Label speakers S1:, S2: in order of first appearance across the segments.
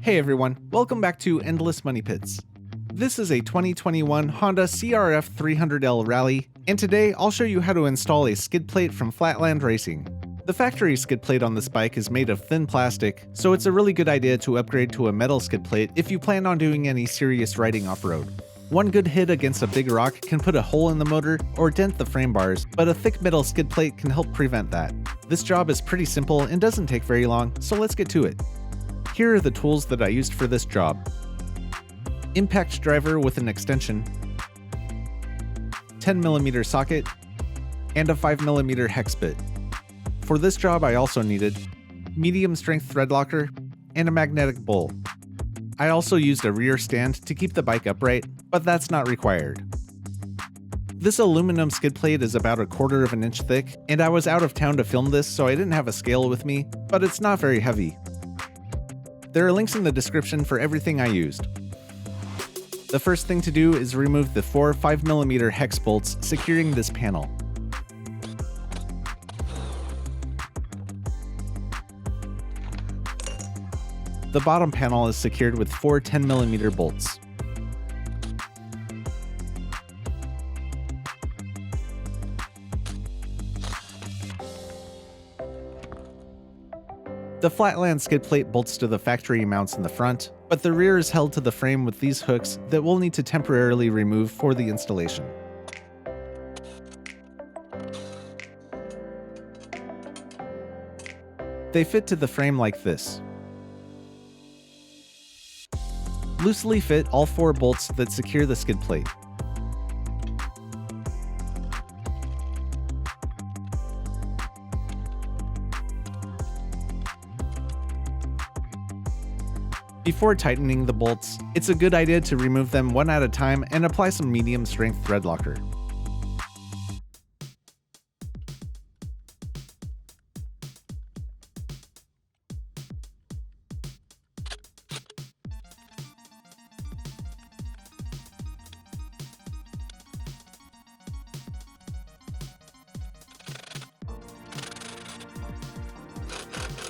S1: Hey everyone, welcome back to Endless Money Pits. This is a 2021 Honda CRF300L Rally, and today I'll show you how to install a skid plate from Flatland Racing. The factory skid plate on this bike is made of thin plastic, so it's a really good idea to upgrade to a metal skid plate if you plan on doing any serious riding off-road. One good hit against a big rock can put a hole in the motor or dent the frame bars, but a thick metal skid plate can help prevent that. This job is pretty simple and doesn't take very long, so let's get to it. Here are the tools that I used for this job. Impact driver with an extension, 10mm socket, and a 5mm hex bit. For this job I also needed medium strength thread locker and a magnetic bowl. I also used a rear stand to keep the bike upright, but that's not required. This aluminum skid plate is about 1/4 inch thick, and I was out of town to film this so I didn't have a scale with me, but it's not very heavy. There are links in the description for everything I used. The first thing to do is remove the 4 5mm hex bolts securing this panel. The bottom panel is secured with 4 10mm bolts. The Flatland skid plate bolts to the factory mounts in the front, but the rear is held to the frame with these hooks that we'll need to temporarily remove for the installation. They fit to the frame like this. Loosely fit all 4 bolts that secure the skid plate. Before tightening the bolts, it's a good idea to remove them one at a time and apply some medium strength thread locker.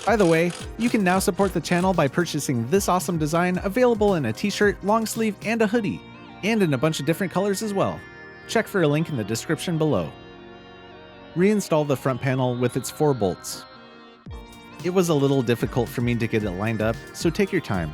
S1: By the way, you can now support the channel by purchasing this awesome design available in a t-shirt, long sleeve, and a hoodie, and in a bunch of different colors as well. Check for a link in the description below. Reinstall the front panel with its 4 bolts. It was a little difficult for me to get it lined up, so take your time.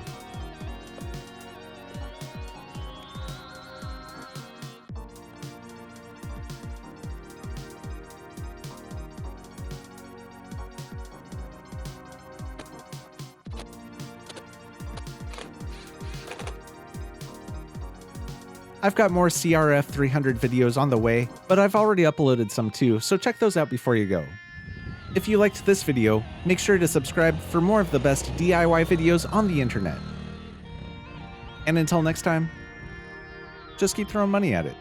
S1: I've got more CRF300 videos on the way, but I've already uploaded some too, so check those out before you go. If you liked this video, make sure to subscribe for more of the best DIY videos on the internet. And until next time, just keep throwing money at it.